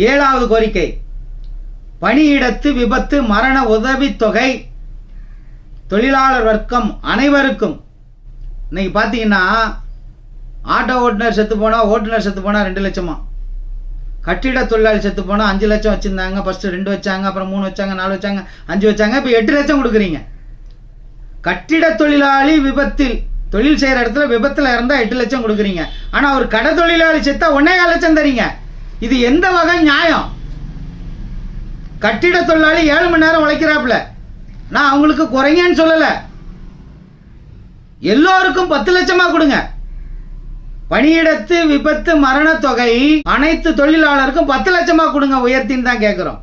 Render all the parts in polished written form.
7வது கோரிக்கை, பணியிடத்து விபத்து மரண உதவித்தொகை தொழிலாளர் வர்க்கம் அனைவருக்கும். இன்னைக்கு பார்த்தீங்கன்னா ஆட்டோ ஓட்டுநர் செத்து போனால், ஓட்டுநர் செத்து போனால் 2 லட்சமா, கட்டிட தொழிலாளி செத்து போனால் 5 லட்சம் வச்சுருந்தாங்க. ஃபஸ்ட்டு 2 வச்சாங்க, அப்புறம் 3 வச்சாங்க, 4 வச்சாங்க, 5 வச்சாங்க, இப்போ 8 லட்சம் கொடுக்குறீங்க. கட்டிட தொழிலாளி விபத்தில், தொழில் செய்கிற இடத்துல விபத்தில் இருந்தால் 8 லட்சம் கொடுக்குறீங்க. ஆனால் ஒரு கடை தொழிலாளி செத்தா 1,4 லட்சம் தரீங்க. இது எந்த வகை நியாயம்? கட்டிட தொழிலாளி 7 மணி நேரம் உழைக்கிறாப்புல, நான் அவங்களுக்கு குறைங்கன்னு சொல்லலை, எல்லோருக்கும் 10 லட்சமா கொடுங்க. பணியிடத்து விபத்து மரண தொகை அனைத்து தொழிலாளருக்கும் 10 லட்சமா கொடுங்க, உயர்த்தின்னு தான் கேட்குறோம்.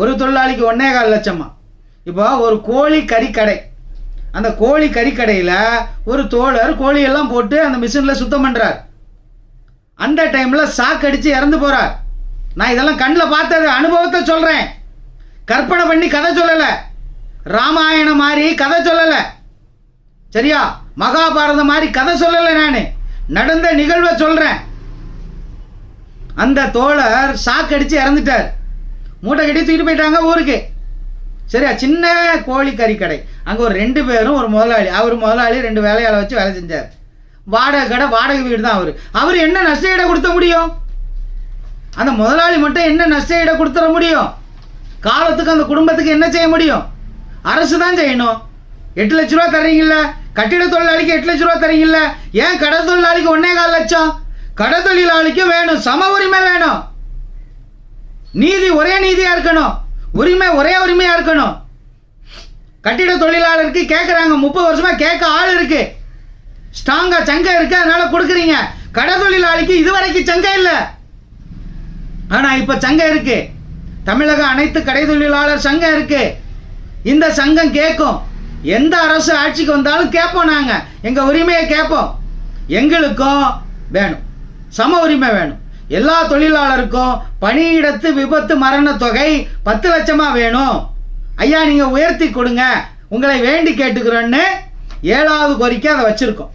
ஒரு தொழிலாளிக்கு 1,4 லட்சமா. இப்போ ஒரு கோழி கறிக்கடை, அந்த கோழி கறிக்கடையில் ஒரு தோழர் கோழியெல்லாம் போட்டு அந்த மிஷினில் சுத்தம் பண்ணுறார். அந்த டைமில் சாக்கடிச்சு இறந்து போகிறார். நான் இதெல்லாம் கண்ணில் பார்த்தது, அனுபவத்தை சொல்கிறேன், கற்பனை பண்ணி கதை சொல்லலை, ராமாயணம் மாதிரி கதை சொல்லலை, சரியா? மகாபாரதம் மாதிரி கதை சொல்லலை, நான் நடந்த நிகழ்வை சொல்கிறேன். அந்த தோழர் சாக்கடிச்சு இறந்துட்டார். மூட்டை கட்டி தூக்கிட்டு போயிட்டாங்க ஊருக்கு, சரியா? சின்ன கோழி கறிக்கடை, அங்கே ஒரு 2 பேரும் ஒரு முதலாளி, அவர் முதலாளி 2 வேலையாளை வச்சு வேலை செஞ்சார். வாடகை கடை, வாடகை வீடு தான் அவர் என்ன நஷ்ட ஈடை கொடுத்த முடியும்? அந்த முதலாளி மட்டும் என்ன நஷ்ட ஈடை கொடுத்துட முடியும்? காலத்துக்கு அந்த குடும்பத்துக்கு என்ன செய்ய முடியும்? அரசு தான் செய்யணும். 8 லட்ச ரூபா தர்றீங்கல்ல, கட்டிட தொழிலாளிக்கு 8 லட்ச ரூபா தர்றீங்கல்ல, ஏன் கடை தொழிலாளிக்கு 1,4 லட்சம்? கடை தொழிலாளிக்கு வேணும், சம உரிமை வேணும், நீதி ஒரே நீதியா இருக்கணும், உரிமை ஒரே உரிமையா இருக்கணும். கட்டிட தொழிலாளருக்கு கேட்குறாங்க, 30 வருஷமா கேட்க ஆள் இருக்கு, ஸ்ட்ராங்கா சங்கம் இருக்கு, அதனால கொடுக்குறீங்க. கடை தொழிலாளிக்கு இதுவரைக்கும் சங்கம் இல்லை, ஆனா இப்ப சங்கம் இருக்கு. தமிழக அனைத்து கடை தொழிலாளர் சங்கம் இருக்கு. இந்த சங்கம் கேட்கும், எந்த அரசு ஆட்சிக்கு வந்தாலும் கேட்போம், நாங்க எங்க உரிமையை கேட்போம். எங்களுக்கும் வேணும், சம உரிமை வேணும். எல்லா தொழிலாளருக்கும் பணியிடத்து விபத்து மரண தொகை 10 லட்சமா வேணும். ஐயா, நீங்க உயர்த்தி கொடுங்க, உங்களை வேண்டி கேட்டுக்கிறோன்னு 7வது கோரிக்கை அதை வச்சிருக்கோம்.